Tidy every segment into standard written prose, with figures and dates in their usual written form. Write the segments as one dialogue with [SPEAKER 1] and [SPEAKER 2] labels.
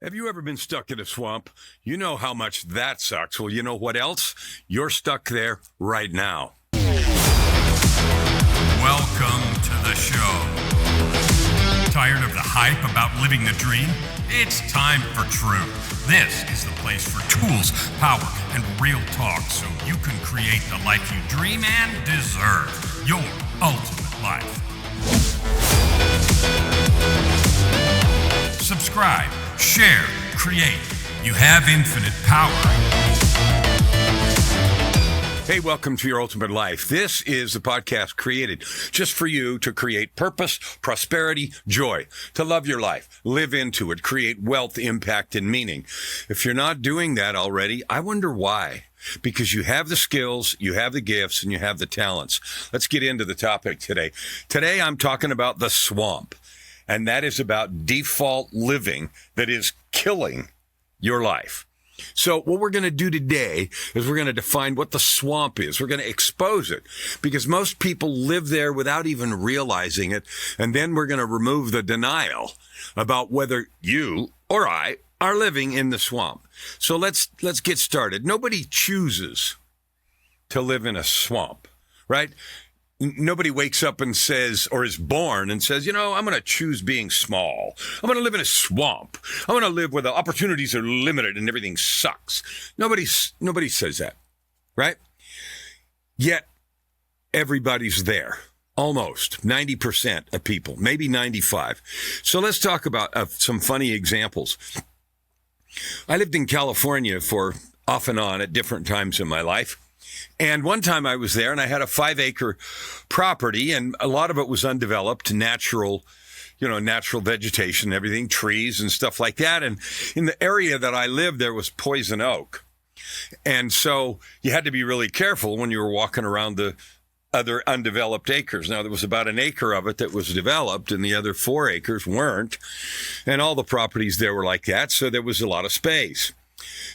[SPEAKER 1] Have you ever been stuck in a swamp? You know how much that sucks. Well, you know what else? You're stuck there right now.
[SPEAKER 2] Welcome to the show. Tired of the hype about living the dream? It's time for truth. This is the place for tools, power, and real talk so you can create the life you dream and deserve. Your ultimate life. Subscribe, share, create. You have infinite power.
[SPEAKER 1] Hey, welcome to Your Ultimate Life. This is the podcast created just for you to create purpose, prosperity, joy, to love your life, live into it, create wealth, impact, and meaning. If you're not doing that already, I wonder why. Because you have the skills, you have the gifts, and you have the talents. Let's get into the topic today. Today, I'm talking about the swamp. And that is about default living that is killing your life. So what we're going to do today is we're going to define what the swamp is. We're going to expose it because most people live there without even realizing it. And then we're going to remove the denial about whether you or I are living in the swamp. So let's get started. Nobody chooses to live in a swamp, right? Nobody wakes up and says, or is born and says, you know, I'm going to choose being small. I'm going to live in a swamp. I'm going to live where the opportunities are limited and everything sucks. Nobody says that, right? Yet everybody's there. Almost 90% of people, maybe 95. So let's talk about some funny examples. I lived in California for off and on at different times in my life. And one time I was there and I had a 5-acre property and a lot of it was undeveloped, natural vegetation, everything, trees and stuff like that. And in the area that I lived, there was poison oak. And so you had to be really careful when you were walking around the other undeveloped acres. Now, there was about an acre of it that was developed and the other 4 acres weren't. And all the properties there were like that. So there was a lot of space.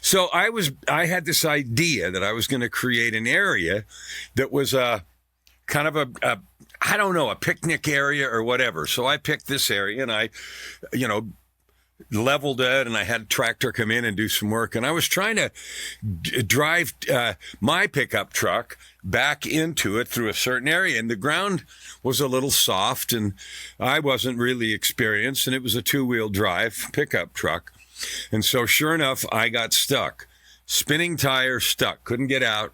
[SPEAKER 1] So I had this idea that I was going to create an area that was a kind of a picnic area or whatever. So I picked this area and I, leveled it and I had a tractor come in and do some work. And I was trying to drive my pickup truck back into it through a certain area. And the ground was a little soft and I wasn't really experienced. And it was a 2-wheel drive pickup truck. And so sure enough, I got stuck. Spinning tire, stuck. Couldn't get out.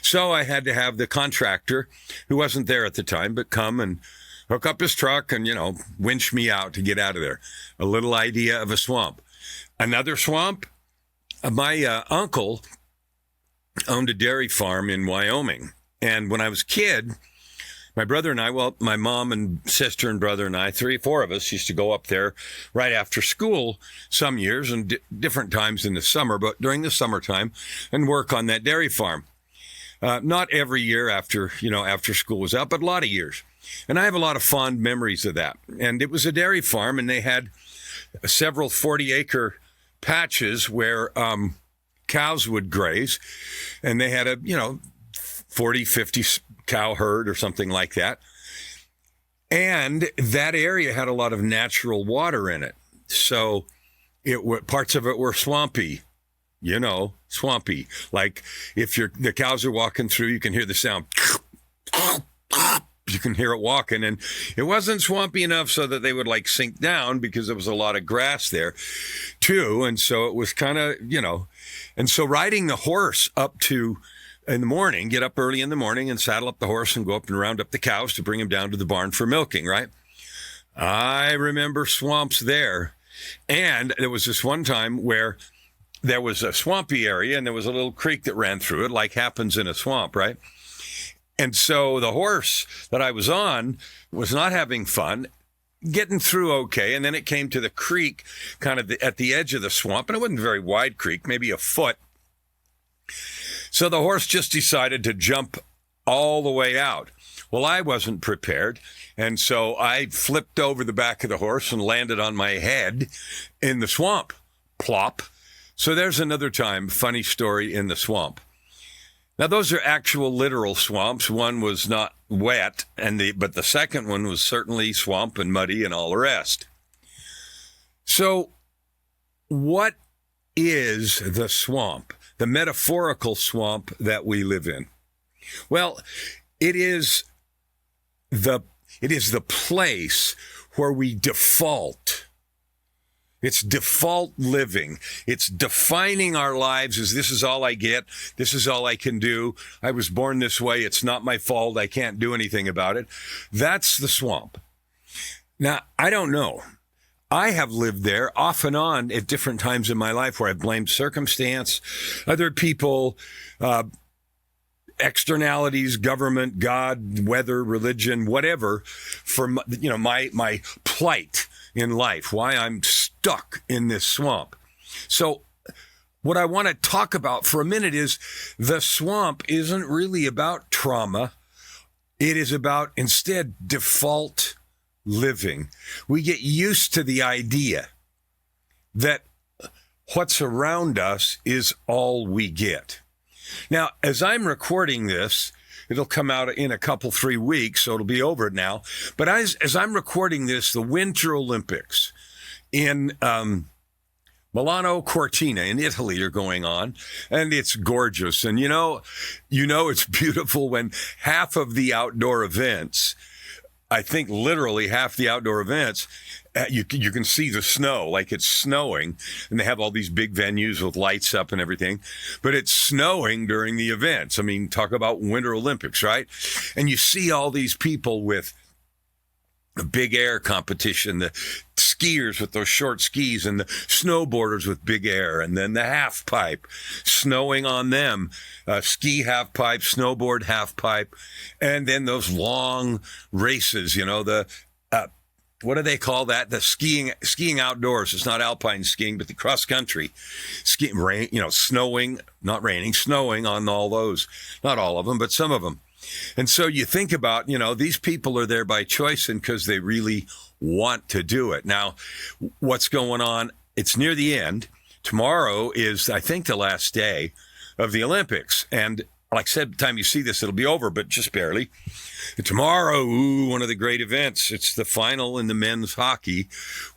[SPEAKER 1] So I had to have the contractor, who wasn't there at the time, but come and hook up his truck and, winch me out to get out of there. A little idea of a swamp. Another swamp, my uncle owned a dairy farm in Wyoming. And when I was a kid, my brother and I, my mom and sister and brother and I, 4 of us used to go up there right after school some years and different times in the summer, but during the summertime and work on that dairy farm. Not every year after school was out, but a lot of years. And I have a lot of fond memories of that. And it was a dairy farm and they had several 40-acre patches where cows would graze. And they had 40, 50 cow herd or something like that. And that area had a lot of natural water in it. So parts of it were swampy, swampy. Like if the cows are walking through, you can hear the sound. You can hear it walking. And it wasn't swampy enough so that they would sink down because there was a lot of grass there too. And so it was kind of, and so riding the horse up to in the morning, get up early in the morning and saddle up the horse and go up and round up the cows to bring them down to the barn for milking, right? I remember swamps there. And there was this one time where there was a swampy area and there was a little creek that ran through it, like happens in a swamp, right? And so the horse that I was on was not having fun, getting through okay. And then it came to the creek kind of at the edge of the swamp. And it wasn't a very wide creek, maybe a foot. So the horse just decided to jump all the way out. Well, I wasn't prepared. And so I flipped over the back of the horse and landed on my head in the swamp. Plop. So there's another time, funny story in the swamp. Now, those are actual literal swamps. One was not wet, but the second one was certainly swamp and muddy and all the rest. So what is the swamp, the metaphorical swamp that we live in? Well, it is the place where we default. It's default living. It's defining our lives as this is all I get. This is all I can do. I was born this way. It's not my fault. I can't do anything about it. That's the swamp. Now, I don't know. I have lived there off and on at different times in my life where I've blamed circumstance, other people, externalities, government, God, weather, religion, whatever, for my plight in life, why I'm stuck in this swamp. So what I want to talk about for a minute is the swamp isn't really about trauma. It is about instead default living. We get used to the idea that what's around us is all we get. Now, as I'm recording this, it'll come out in a couple, 3 weeks, so it'll be over now. But as I'm recording this, the Winter Olympics in Milano Cortina in Italy are going on, and it's gorgeous. And you know it's beautiful when half of the outdoor events, I think literally half the outdoor events, you can see the snow, like it's snowing, and they have all these big venues with lights up and everything, but it's snowing during the events. I mean, talk about Winter Olympics, right? And you see all these people with the big air competition, the skiers with those short skis and the snowboarders with big air, and then the half pipe snowing on them, ski half pipe, snowboard half pipe, and then those long races, what do they call that? The skiing outdoors. It's not alpine skiing, but the cross country skiing, rain, snowing, not raining, snowing on all those, not all of them, but some of them. And so you think about, these people are there by choice and because they really want to do it. Now, what's going on? It's near the end. Tomorrow is, I think, the last day of the Olympics. And like I said, by the time you see this, it'll be over, but just barely. Tomorrow, one of the great events. It's the final in the men's hockey,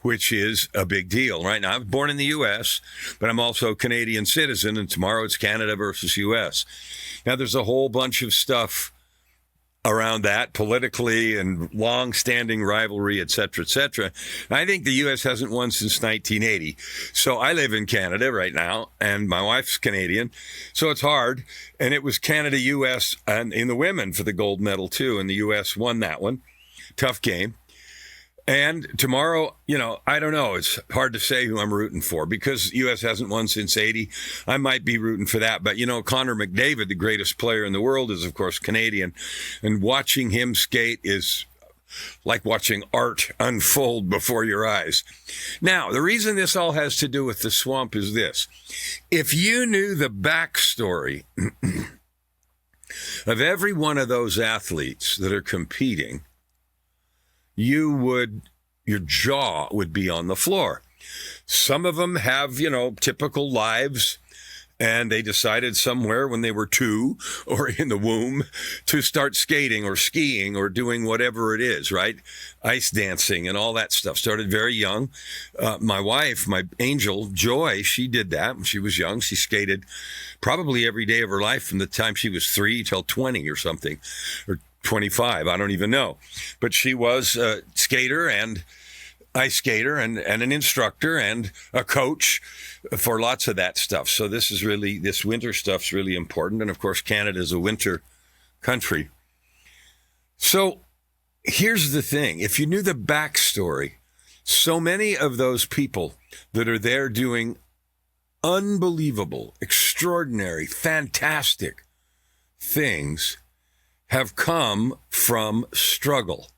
[SPEAKER 1] which is a big deal. Right now, I was born in the U.S., but I'm also a Canadian citizen, and tomorrow it's Canada versus U.S. Now, there's a whole bunch of stuff around that politically and long-standing rivalry, et cetera, et cetera. I think the U.S. hasn't won since 1980. So I live in Canada right now, and my wife's Canadian. So it's hard. And it was Canada-U.S. and in the women for the gold medal, too. And the U.S. won that one. Tough game. And tomorrow, I don't know. It's hard to say who I'm rooting for because U.S. hasn't won since 80. I might be rooting for that. But, Connor McDavid, the greatest player in the world, is, of course, Canadian. And watching him skate is like watching art unfold before your eyes. Now, the reason this all has to do with the swamp is this. If you knew the backstory of every one of those athletes that are competing, your jaw would be on the floor. Some of them have, typical lives, and they decided somewhere when they were 2 or in the womb to start skating or skiing or doing whatever it is, right? Ice dancing and all that stuff. Started very young. My wife, my angel, Joy, she did that when she was young. She skated probably every day of her life from the time she was 3 till 20 or something, or 25, I don't even know. But she was a skater and ice skater and an instructor and a coach for lots of that stuff. So this winter stuff's really important. And of course, Canada is a winter country. So here's the thing. If you knew the backstory, so many of those people that are there doing unbelievable, extraordinary, fantastic things have come from struggle,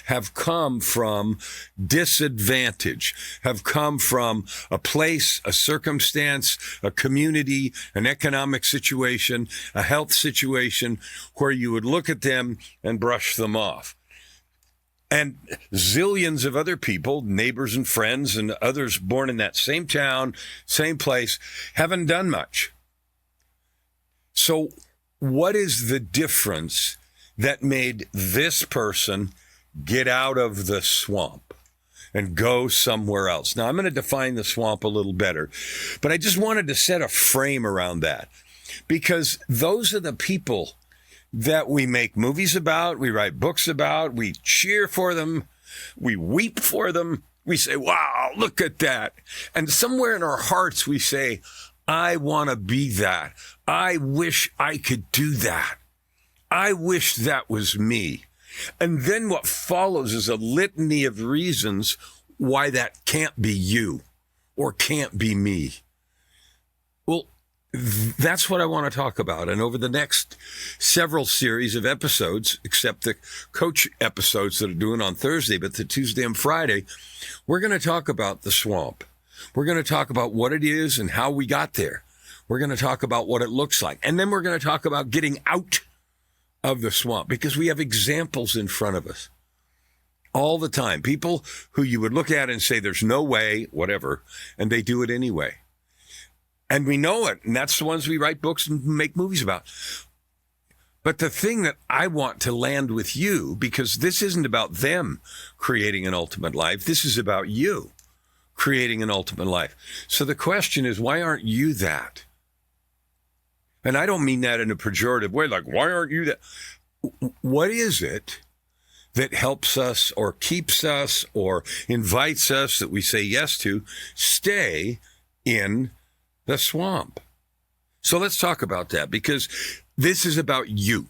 [SPEAKER 1] have come from disadvantage, have come from a place, a circumstance, a community, an economic situation, a health situation where you would look at them and brush them off. And zillions of other people, neighbors and friends and others born in that same town, same place, haven't done much. So what is the difference that made this person get out of the swamp and go somewhere else. Now, I'm going to define the swamp a little better, but I just wanted to set a frame around that, because those are the people that we make movies about, we write books about, we cheer for them, we weep for them, we say, wow, look at that. And somewhere in our hearts we say, I want to be that. I wish I could do that. I wish that was me. And then what follows is a litany of reasons why that can't be you or can't be me. Well, that's what I want to talk about. And over the next several series of episodes, except the coach episodes that are doing on Thursday, but the Tuesday and Friday, we're going to talk about the swamp. We're going to talk about what it is and how we got there. We're going to talk about what it looks like. And then we're going to talk about getting out of the swamp, because we have examples in front of us all the time. People who you would look at and say, there's no way, whatever, and they do it anyway. And we know it, and that's the ones we write books and make movies about. But the thing that I want to land with you, because this isn't about them creating an ultimate life, this is about you creating an ultimate life. So the question is, why aren't you that? And I don't mean that in a pejorative way, like, why aren't you that? What is it that helps us or keeps us or invites us, that we say yes to, stay in the swamp? So let's talk about that, because this is about you,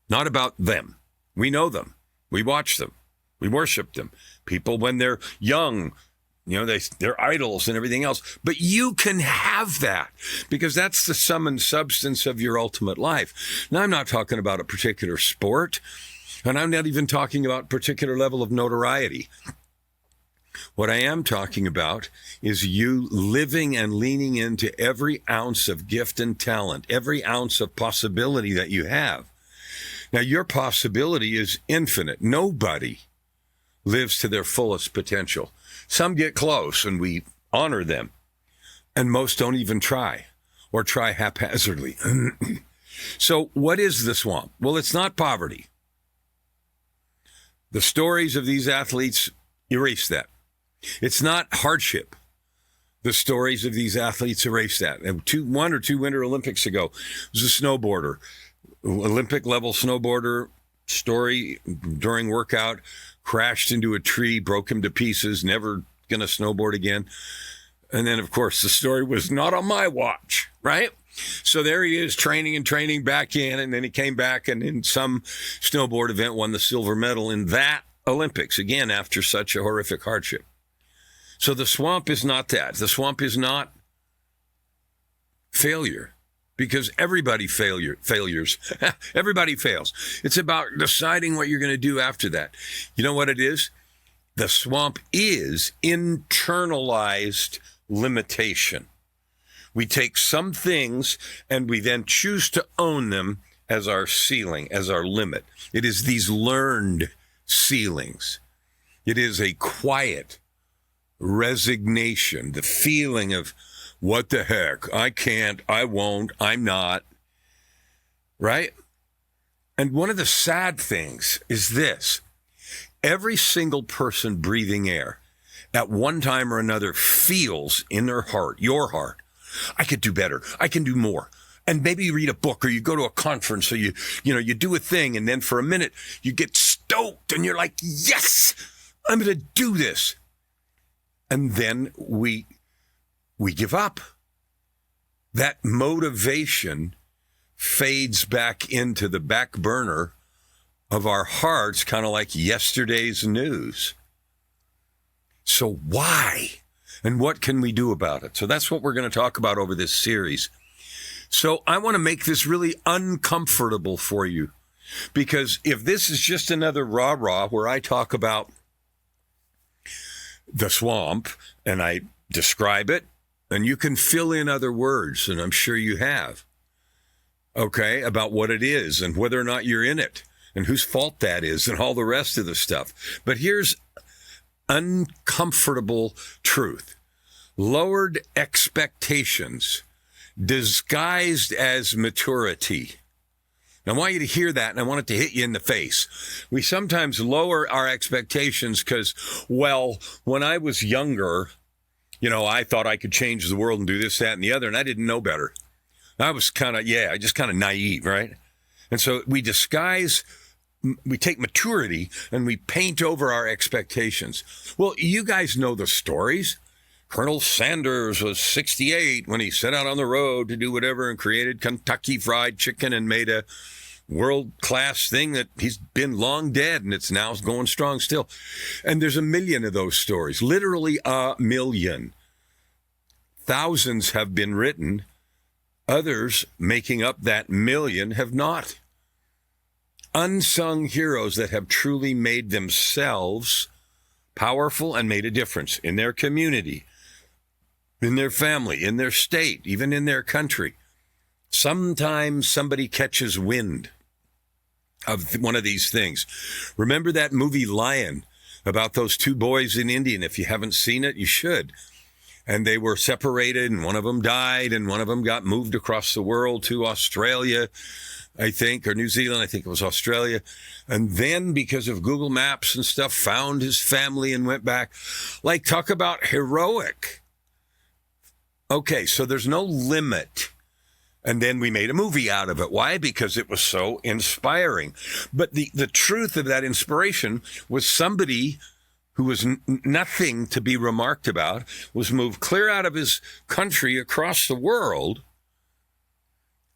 [SPEAKER 1] not about them. We know them. We watch them. We worship them. People, when they're young, they're idols and everything else. But you can have that, because that's the sum and substance of your ultimate life. Now, I'm not talking about a particular sport, and I'm not even talking about a particular level of notoriety. What I am talking about is you living and leaning into every ounce of gift and talent, every ounce of possibility that you have. Now, your possibility is infinite. Nobody lives to their fullest potential. Some get close, and we honor them. And most don't even try, or try haphazardly. So what is the swamp? Well, it's not poverty. The stories of these athletes erase that. It's not hardship. The stories of these athletes erase that. And one or two Winter Olympics ago, was a snowboarder, Olympic level snowboarder, story during workout, crashed into a tree, broke him to pieces, never going to snowboard again. And then, of course, the story was not on my watch, right? So there he is, training back in, and then he came back and in some snowboard event won the silver medal in that Olympics, again, after such a horrific hardship. So the swamp is not that. The swamp is not failure, because everybody failures. Everybody fails. It's about deciding what you're going to do after that. You know what it is? The swamp is internalized limitation. We take some things and we then choose to own them as our ceiling, as our limit. It is these learned ceilings. It is a quiet resignation, the feeling of, what the heck? I can't, I won't, I'm not, right? And one of the sad things is this. Every single person breathing air at one time or another feels in their heart, your heart, I could do better. I can do more. And maybe you read a book or you go to a conference or you do a thing, and then for a minute you get stoked and you're like, yes, I'm going to do this. And then we give up. That motivation fades back into the back burner of our hearts, kind of like yesterday's news. So why? And what can we do about it? So that's what we're going to talk about over this series. So I want to make this really uncomfortable for you, because if this is just another rah-rah where I talk about the swamp and I describe it, and you can fill in other words, and I'm sure you have, okay, about what it is and whether or not you're in it and whose fault that is and all the rest of the stuff. But here's uncomfortable truth. Lowered expectations disguised as maturity I want you to hear that, and I want it to hit you in the face. We sometimes lower our expectations because, well, when I was younger, I thought I could change the world and do this, that, and the other, and I didn't know better. I was kind of naive, right? And so we take maturity and we paint over our expectations. Well, you guys know the stories. Colonel Sanders was 68 when he set out on the road to do whatever and created Kentucky Fried Chicken and made a world-class thing that he's been long dead and it's now going strong still. And there's a million of those stories, literally a million. Thousands have been written. Others making up that million have not. Unsung heroes that have truly made themselves powerful and made a difference in their community, in their family, in their state, even in their country. Sometimes somebody catches wind of one of these things. Remember that movie Lion about those two boys in India? And if you haven't seen it, you should. And they were separated, and one of them died, and one of them got moved across the world to Australia, I think, or New Zealand. I think it was Australia. And then, because of Google Maps and stuff, found his family and went back. Like, talk about heroic. Okay, so there's no limit. And then we made a movie out of it. Why? Because it was so inspiring. But the truth of that inspiration was somebody who was nothing to be remarked about, was moved clear out of his country across the world.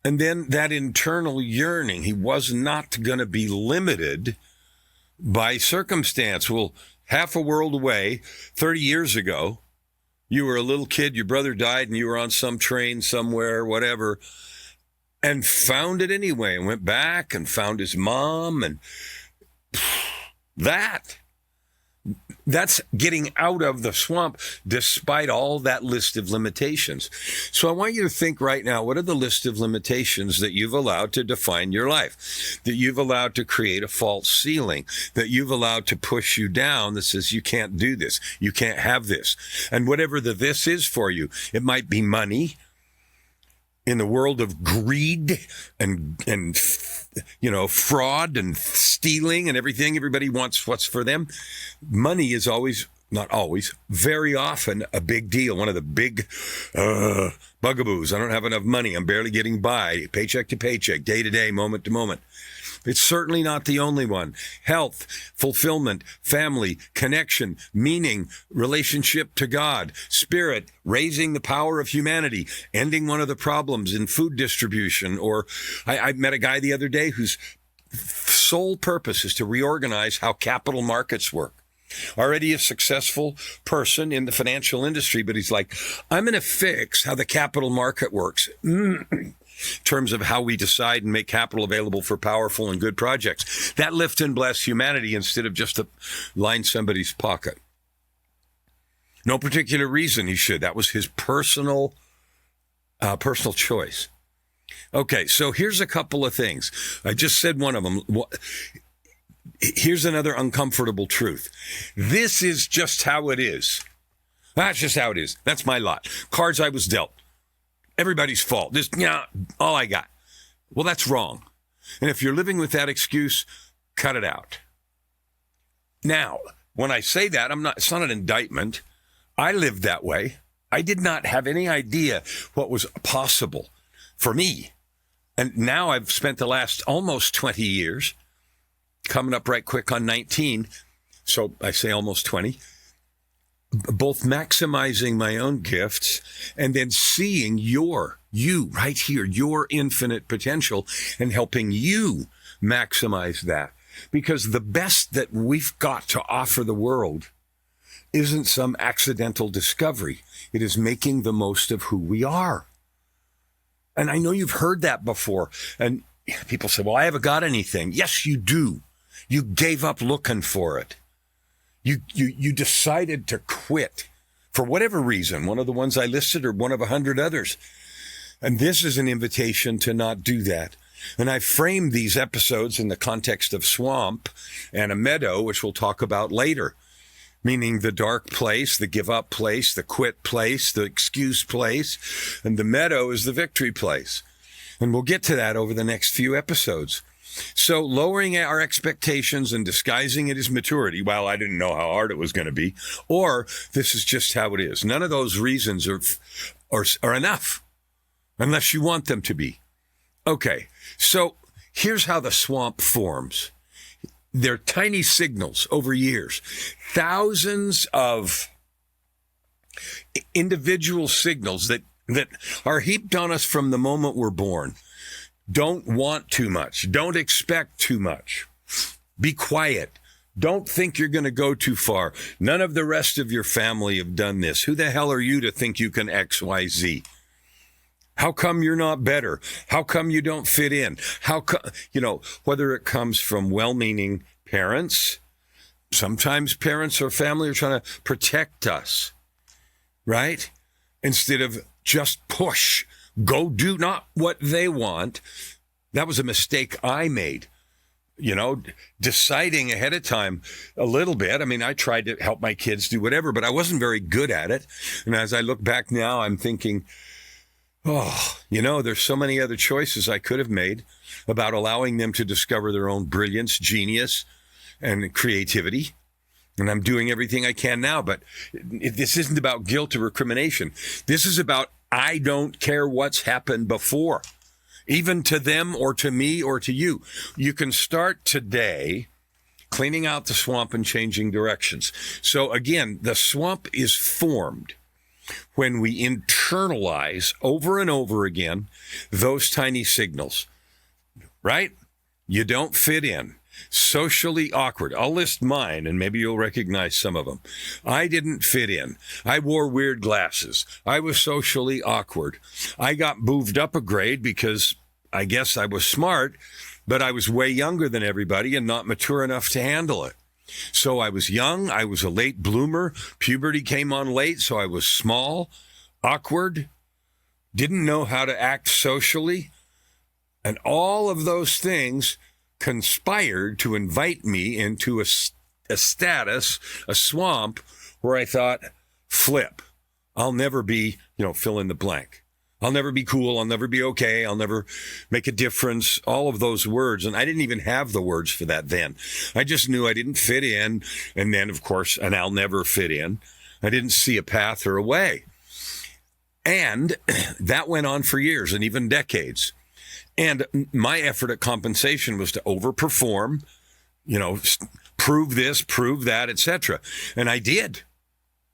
[SPEAKER 1] And then that internal yearning, he was not going to be limited by circumstance. Well, half a world away, 30 years ago, you were a little kid, your brother died, and you were on some train somewhere, whatever, and found it anyway, and went back and found his mom, and that's getting out of the swamp despite all that list of limitations. So I want you to think right now, what are the list of limitations that you've allowed to define your life, that you've allowed to create a false ceiling, that you've allowed to push you down that says you can't do this, you can't have this. And whatever the this is for you, it might be money. In the world of greed and fraud and stealing and everything, everybody wants what's for them. Money is always, not always, very often a big deal. One of the big bugaboos. I don't have enough money. I'm barely getting by, paycheck to paycheck, day to day, moment to moment. It's certainly not the only one. Health, fulfillment, family, connection, meaning, relationship to God, spirit, raising the power of humanity, ending one of the problems in food distribution. Or I met a guy the other day whose sole purpose is to reorganize how capital markets work. Already a successful person in the financial industry, but he's like, I'm going to fix how the capital market works. In terms of how we decide and make capital available for powerful and good projects that lift and bless humanity instead of just to line somebody's pocket. No particular reason he should. That was his personal choice. Okay, so here's a couple of things. I just said one of them. Here's another uncomfortable truth. This is just how it is. That's just how it is. That's my lot. Cards I was dealt. Everybody's fault. This, all I got. Well, that's wrong. And if you're living with that excuse, cut it out. Now, when I say that, it's not an indictment. I lived that way. I did not have any idea what was possible for me. And now I've spent the last almost 20 years, coming up right quick on 19, so I say almost 20, both maximizing my own gifts and then seeing you right here, your infinite potential, and helping you maximize that. Because the best that we've got to offer the world isn't some accidental discovery. It is making the most of who we are. And I know you've heard that before. And people say, well, I haven't got anything. Yes, you do. You gave up looking for it. You decided to quit for whatever reason, one of the ones I listed or one of 100 others. And this is an invitation to not do that. And I framed these episodes in the context of swamp and a meadow, which we'll talk about later, meaning the dark place, the give up place, the quit place, the excuse place, and the meadow is the victory place. And we'll get to that over the next few episodes. So lowering our expectations and disguising it as maturity, well, I didn't know how hard it was going to be, or this is just how it is. None of those reasons are enough unless you want them to be. Okay, so here's how the swamp forms. They're tiny signals over years. Thousands of individual signals that are heaped on us from the moment we're born. Don't want too much. Don't expect too much. Be quiet. Don't think you're going to go too far. None of the rest of your family have done this. Who the hell are you to think you can X, Y, Z? How come you're not better? How come you don't fit in? How come, whether it comes from well-meaning parents, sometimes parents or family are trying to protect us, right? Instead of just push, go do not what they want. That was a mistake I made, deciding ahead of time a little bit. I mean, I tried to help my kids do whatever, but I wasn't very good at it. And as I look back now, I'm thinking, there's so many other choices I could have made about allowing them to discover their own brilliance, genius, and creativity. And I'm doing everything I can now, but this isn't about guilt or recrimination. This is about I don't care what's happened before, even to them or to me or to you. You can start today cleaning out the swamp and changing directions. So again, the swamp is formed when we internalize over and over again those tiny signals, right? You don't fit in. Socially awkward. I'll list mine and maybe you'll recognize some of them. I didn't fit in. I wore weird glasses. I was socially awkward. I got moved up a grade because I guess I was smart, but I was way younger than everybody and not mature enough to handle it. So I was young. I was a late bloomer. Puberty came on late, so I was small, awkward, didn't know how to act socially. And all of those things conspired to invite me into a status, a swamp, where I thought, flip. I'll never be, fill in the blank. I'll never be cool. I'll never be okay. I'll never make a difference. All of those words. And I didn't even have the words for that then. I just knew I didn't fit in. And then, of course, and I'll never fit in. I didn't see a path or a way. And that went on for years and even decades. And my effort at compensation was to overperform, prove this, prove that, etc. And I did.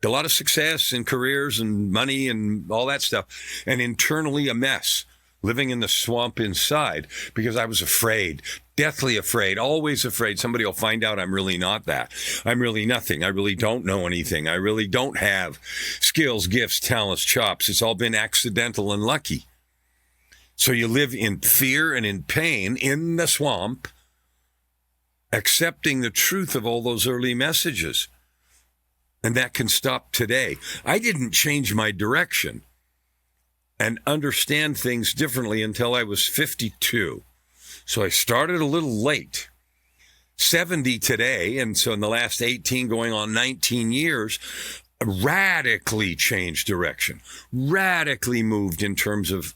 [SPEAKER 1] A lot of success in careers and money and all that stuff. And internally a mess, living in the swamp inside because I was afraid, deathly afraid, always afraid somebody will find out I'm really not that. I'm really nothing. I really don't know anything. I really don't have skills, gifts, talents, chops. It's all been accidental and lucky. So you live in fear and in pain in the swamp, accepting the truth of all those early messages. And that can stop today. I didn't change my direction and understand things differently until I was 52. So I started a little late, 70 today. And so in the last 18 going on 19 years, radically changed direction, radically moved in terms of,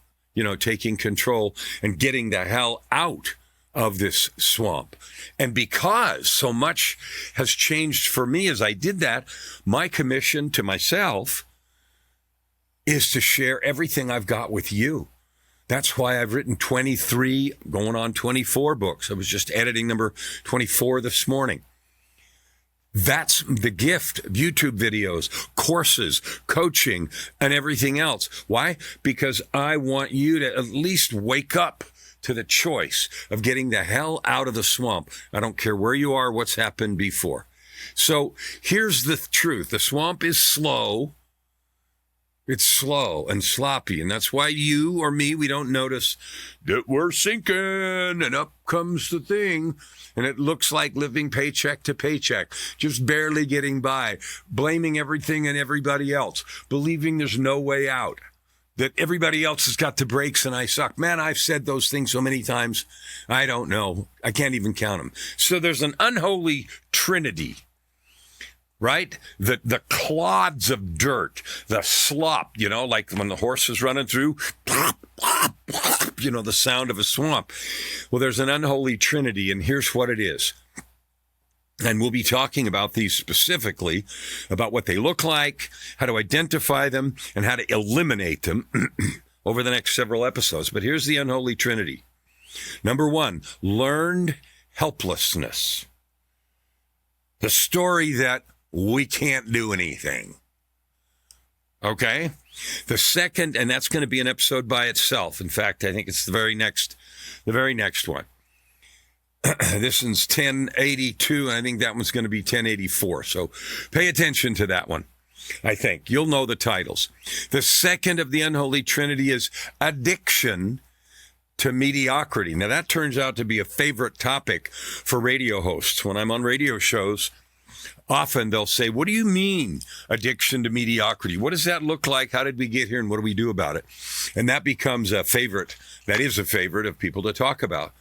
[SPEAKER 1] taking control and getting the hell out of this swamp. And because so much has changed for me as I did that, my commission to myself is to share everything I've got with you. That's why I've written 23, going on 24 books. I was just editing number 24 this morning. That's the gift of YouTube videos, courses, coaching, and everything else. Why? Because I want you to at least wake up to the choice of getting the hell out of the swamp. I don't care where you are, what's happened before. So here's the truth. The swamp is slow. It's slow and sloppy. And that's why you or me, we don't notice that we're sinking and up comes the thing. And it looks like living paycheck to paycheck, just barely getting by, blaming everything and everybody else, believing there's no way out, that everybody else has got the breaks and I suck. Man, I've said those things so many times. I don't know. I can't even count them. So there's an unholy trinity, right? The clods of dirt, the slop, like when the horse is running through, the sound of a swamp. Well, there's an unholy trinity, and here's what it is. And we'll be talking about these specifically, about what they look like, how to identify them, and how to eliminate them over the next several episodes. But here's the unholy trinity. Number one, learned helplessness. The story that we can't do anything. Okay? The second, and that's going to be an episode by itself. In fact, I think it's the very next one. This one's 1082, and I think that one's going to be 1084. So pay attention to that one. I think you'll know the titles. The second of the unholy trinity is addiction to mediocrity. Now, that turns out to be a favorite topic for radio hosts. When I'm on radio shows, often they'll say, what do you mean addiction to mediocrity? What does that look like? How did we get here, and what do we do about it? And that becomes a favorite. That is a favorite of people to talk about,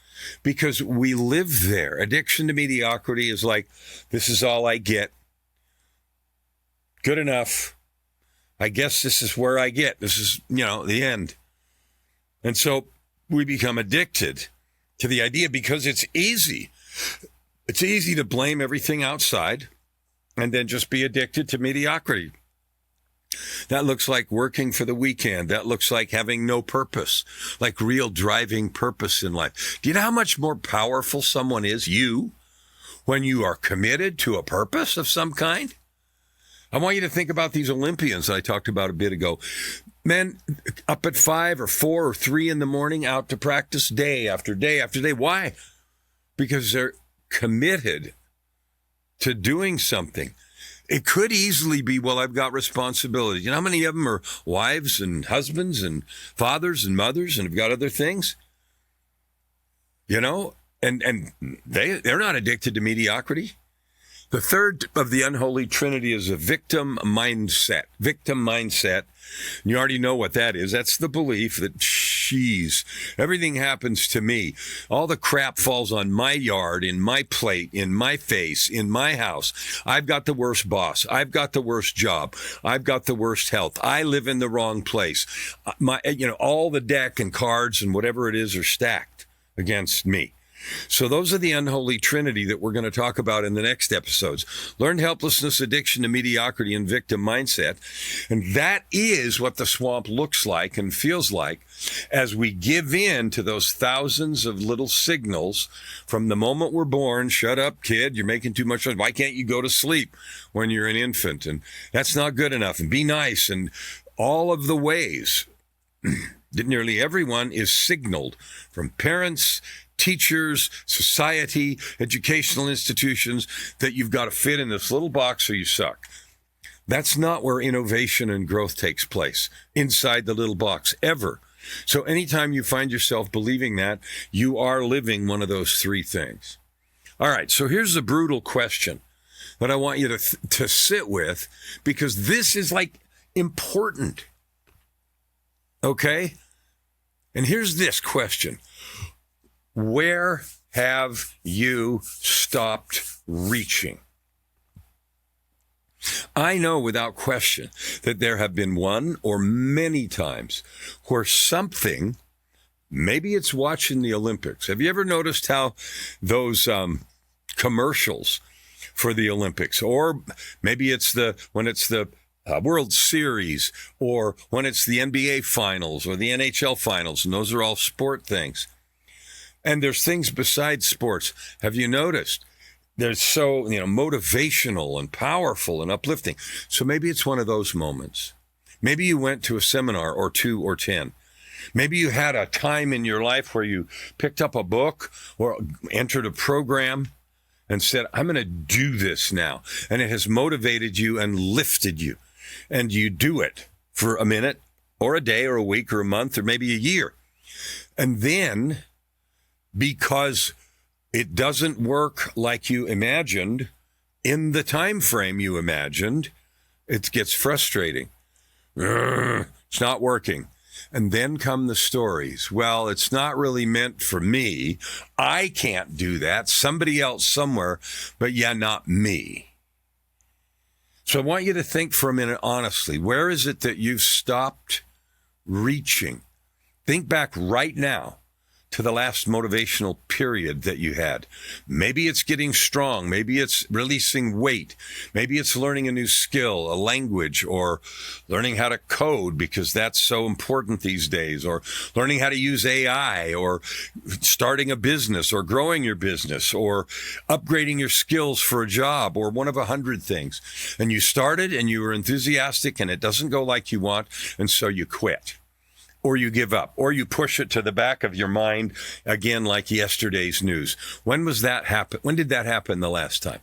[SPEAKER 1] because we live there. Addiction to mediocrity is like, this is all I get. Good enough. I guess this is where I get. This is, the end. And so we become addicted to the idea because it's easy. It's easy to blame everything outside and then just be addicted to mediocrity. That looks like working for the weekend. That looks like having no purpose, like real driving purpose in life. Do you know how much more powerful someone is, you, when you are committed to a purpose of some kind? I want you to think about these Olympians I talked about a bit ago. Men up at 5 or 4 or 3 in the morning, out to practice day after day after day. Why? Because they're committed to doing something. It could easily be, well, I've got responsibilities. You know how many of them are wives and husbands and fathers and mothers and have got other things? And they're not addicted to mediocrity. The third of the unholy trinity is a victim mindset. Victim mindset. You already know what that is. That's the belief that, everything happens to me. All the crap falls on my yard, in my plate, in my face, in my house. I've got the worst boss. I've got the worst job. I've got the worst health. I live in the wrong place. All the deck and cards and whatever it is are stacked against me. So those are the unholy trinity that we're going to talk about in the next episodes. Learned helplessness, addiction to mediocrity, and victim mindset. And that is what the swamp looks like and feels like as we give in to those thousands of little signals from the moment we're born. Shut up, kid. You're making too much noise. Why can't you go to sleep when you're an infant? And that's not good enough. And be nice. And all of the ways that nearly everyone is signaled from parents, teachers, society, educational institutions, that you've got to fit in this little box or you suck. That's not where innovation and growth takes place, inside the little box, ever. So anytime you find yourself believing that, you are living one of those three things. All right, so here's the brutal question that I want you to sit with, because this is important. Okay? And here's this question. Where have you stopped reaching? I know without question that there have been one or many times where something, maybe it's watching the Olympics. Have you ever noticed how those commercials for the Olympics, or maybe it's when it's the World Series, or when it's the NBA finals or the NHL finals, and those are all sport things. And there's things besides sports. Have you noticed? They're so, motivational and powerful and uplifting. So maybe it's one of those moments. Maybe you went to a seminar or 2 or 10. Maybe you had a time in your life where you picked up a book or entered a program and said, I'm going to do this now. And it has motivated you and lifted you. And you do it for a minute or a day or a week or a month or maybe a year. And then, because it doesn't work like you imagined in the time frame you imagined, it gets frustrating. It's not working. And then come the stories. Well, it's not really meant for me. I can't do that. Somebody else somewhere, but not me. So I want you to think for a minute honestly. Where is it that you've stopped reaching Think back right now to the last motivational period that you had. Maybe it's getting strong. Maybe it's releasing weight. Maybe it's learning a new skill, a language, or learning how to code because that's so important these days, or learning how to use AI, or starting a business, or growing your business, or upgrading your skills for a job, or one of 100 things. And you started and you were enthusiastic and it doesn't go like you want, and so you quit. Or you give up, or you push it to the back of your mind again, like yesterday's news. When was that happen? When did that happen the last time?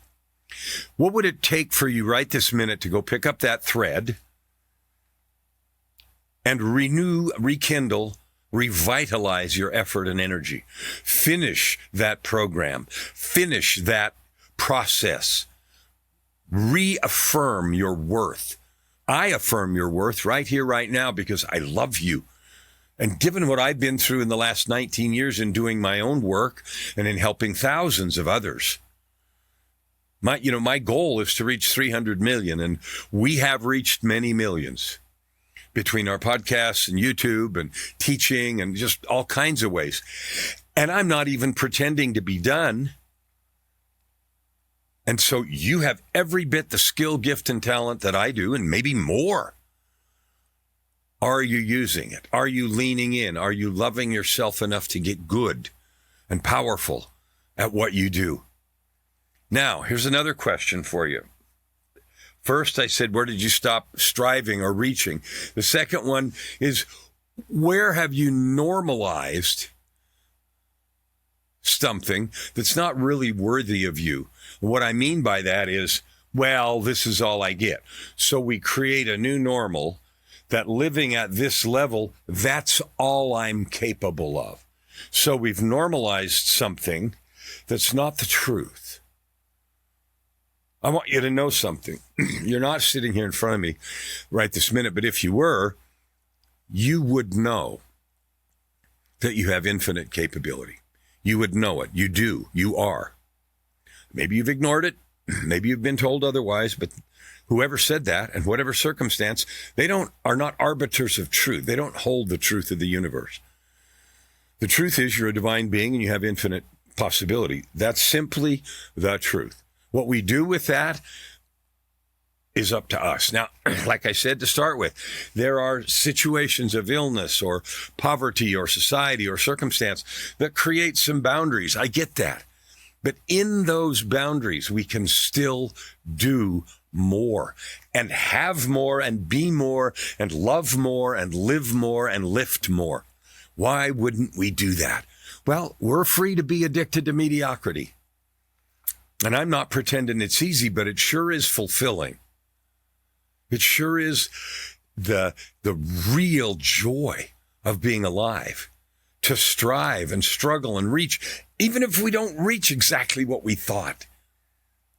[SPEAKER 1] What would it take for you right this minute to go pick up that thread and renew, rekindle, revitalize your effort and energy? Finish that program. Finish that process. Reaffirm your worth. I affirm your worth right here, right now, because I love you. And given what I've been through in the last 19 years in doing my own work and in helping thousands of others, my goal is to reach 300 million, and we have reached many millions between our podcasts and YouTube and teaching and just all kinds of ways. And I'm not even pretending to be done. And so you have every bit the skill, gift, and talent that I do, and maybe more. Are you using it? Are you leaning in? Are you loving yourself enough to get good and powerful at what you do? Now, here's another question for you. First, I said, where did you stop striving or reaching? The second one is, where have you normalized something that's not really worthy of you? What I mean by that is, well, this is all I get. So we create a new normal that living at this level, that's all I'm capable of. So we've normalized something that's not the truth. I want you to know something. You're not sitting here in front of me right this minute, but if you were, you would know that you have infinite capability. You would know it. You do. You are. Maybe you've ignored it. Maybe you've been told otherwise, but whoever said that, and whatever circumstance, are not arbiters of truth. They don't hold the truth of the universe. The truth is you're a divine being and you have infinite possibility. That's simply the truth. What we do with that is up to us. Now, like I said to start with, there are situations of illness or poverty or society or circumstance that create some boundaries. I get that. But in those boundaries, we can still do more and have more and be more and love more and live more and lift more. Why wouldn't we do that? Well, we're free to be addicted to mediocrity. And I'm not pretending it's easy, but it sure is fulfilling. It sure is the real joy of being alive, to strive and struggle and reach, even if we don't reach exactly what we thought,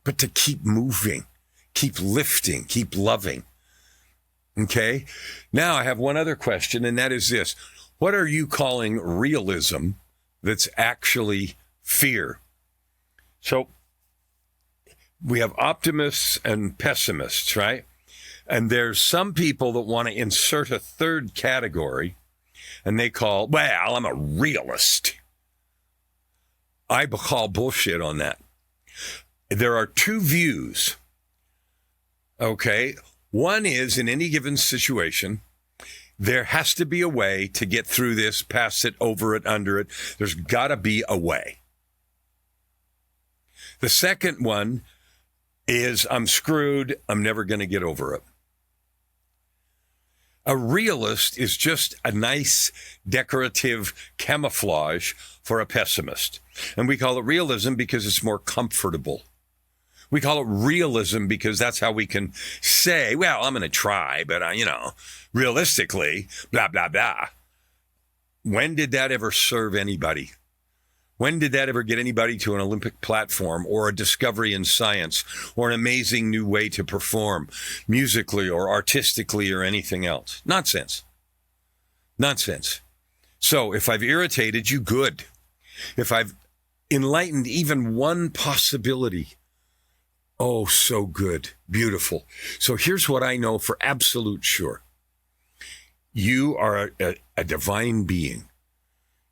[SPEAKER 1] but to keep moving. Keep lifting, keep loving. Okay? Now I have one other question, and that is this. What are you calling realism that's actually fear? So we have optimists and pessimists, right? And there's some people that want to insert a third category, and they call, well, I'm a realist. I call bullshit on that. There are two views. Okay, one is in any given situation, there has to be a way to get through this, past it, over it, under it. There's got to be a way. The second one is I'm screwed. I'm never going to get over it. A realist is just a nice decorative camouflage for a pessimist. And we call it realism because it's more comfortable. We call it realism because that's how we can say, well, I'm going to try, but realistically, blah, blah, blah. When did that ever serve anybody? When did that ever get anybody to an Olympic platform or a discovery in science or an amazing new way to perform musically or artistically or anything else? Nonsense. Nonsense. So if I've irritated you, good. If I've enlightened even one possibility, oh, so good. Beautiful. So here's what I know for absolute sure. You are a divine being.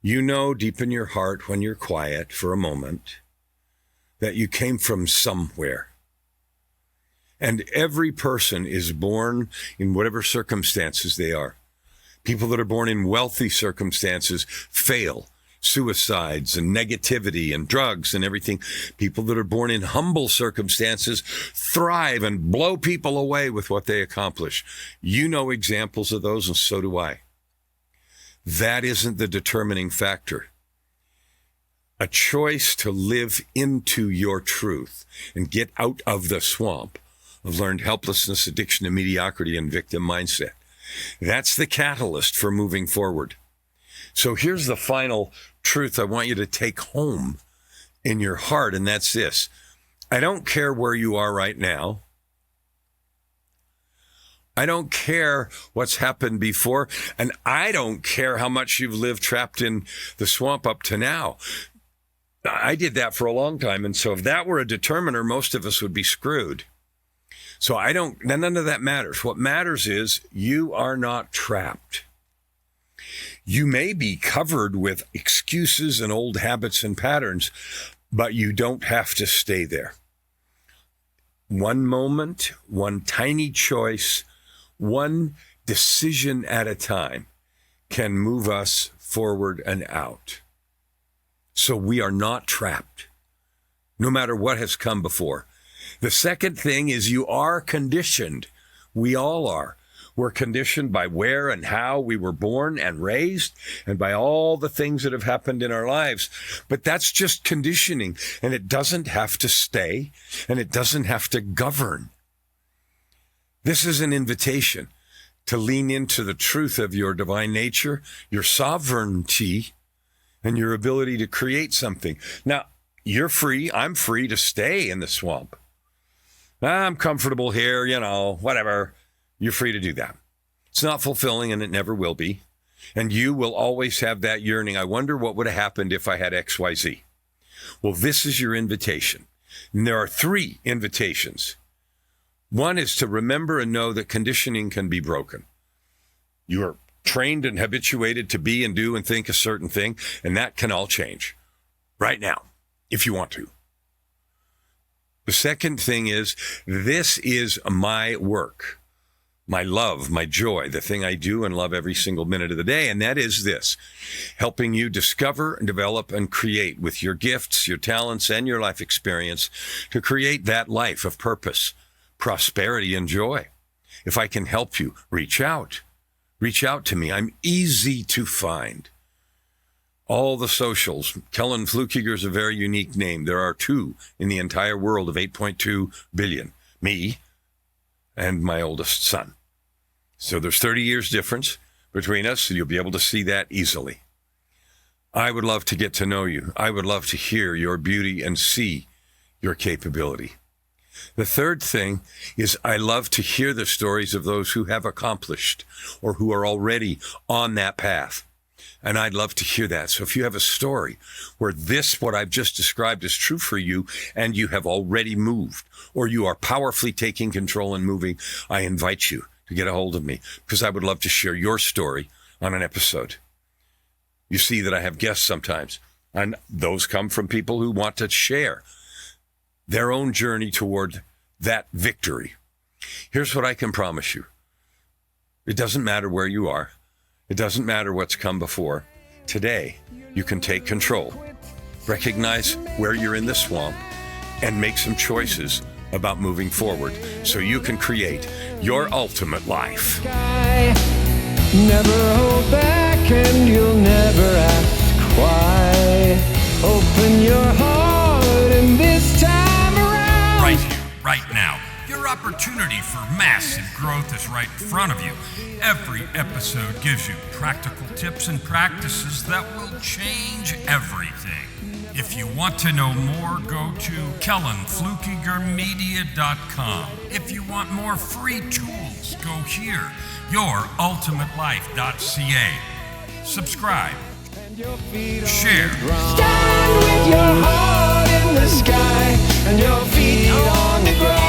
[SPEAKER 1] You know deep in your heart when you're quiet for a moment that you came from somewhere. And every person is born in whatever circumstances they are. People that are born in wealthy circumstances fail. Suicides and negativity and drugs and everything. People that are born in humble circumstances thrive and blow people away with what they accomplish. You know examples of those, and so do I. That isn't the determining factor. A choice to live into your truth and get out of the swamp of learned helplessness, addiction to mediocrity, and victim mindset. That's the catalyst for moving forward. So here's the final truth I want you to take home in your heart, and that's this. I don't care where you are right now. I don't care what's happened before, and I don't care how much you've lived trapped in the swamp up to now. I did that for a long time, and so if that were a determiner, most of us would be screwed. So none of that matters. What matters is you are not trapped. You may be covered with excuses and old habits and patterns, but you don't have to stay there. One moment, one tiny choice, one decision at a time can move us forward and out. So we are not trapped, no matter what has come before. The second thing is you are conditioned. We all are. We're conditioned by where and how we were born and raised, and by all the things that have happened in our lives. But that's just conditioning, and it doesn't have to stay, and it doesn't have to govern. This is an invitation to lean into the truth of your divine nature, your sovereignty, and your ability to create something. Now, you're free. I'm free to stay in the swamp. I'm comfortable here, whatever. You're free to do that. It's not fulfilling, and it never will be. And you will always have that yearning. I wonder what would have happened if I had XYZ. Well, this is your invitation. And there are 3 invitations. One is to remember and know that conditioning can be broken. You are trained and habituated to be and do and think a certain thing, and that can all change right now, if you want to. The second thing is, this is my work, my love, my joy, the thing I do and love every single minute of the day. And that is this, helping you discover and develop and create with your gifts, your talents, and your life experience to create that life of purpose, prosperity, and joy. If I can help you, reach out to me. I'm easy to find. All the socials. Kellan Flukiger is a very unique name. There are 2 in the entire world of 8.2 billion. Me and my oldest son. So there's 30 years difference between us, so you'll be able to see that easily. I would love to get to know you. I would love to hear your beauty and see your capability. The third thing is I love to hear the stories of those who have accomplished or who are already on that path. And I'd love to hear that. So if you have a story where what I've just described is true for you, and you have already moved, or you are powerfully taking control and moving, I invite you to get a hold of me, because I would love to share your story on an episode. You see that I have guests sometimes, and those come from people who want to share their own journey toward that victory. Here's what I can promise you. It doesn't matter where you are. It doesn't matter what's come before. Today, you can take control, recognize where you're in the swamp, and make some choices about moving forward so you can create your ultimate life.
[SPEAKER 3] Never hold back, and you'll never ask why. Open your heart, and this time around.
[SPEAKER 2] Right here, right now. Your opportunity for massive growth is right in front of you. Every episode gives you practical tips and practices that will change everything. If you want to know more, go to KellanFlukigerMedia.com. If you want more free tools, go here, YourUltimateLife.ca. Subscribe. Share.
[SPEAKER 3] Stand with your heart in the sky and your feet on the ground.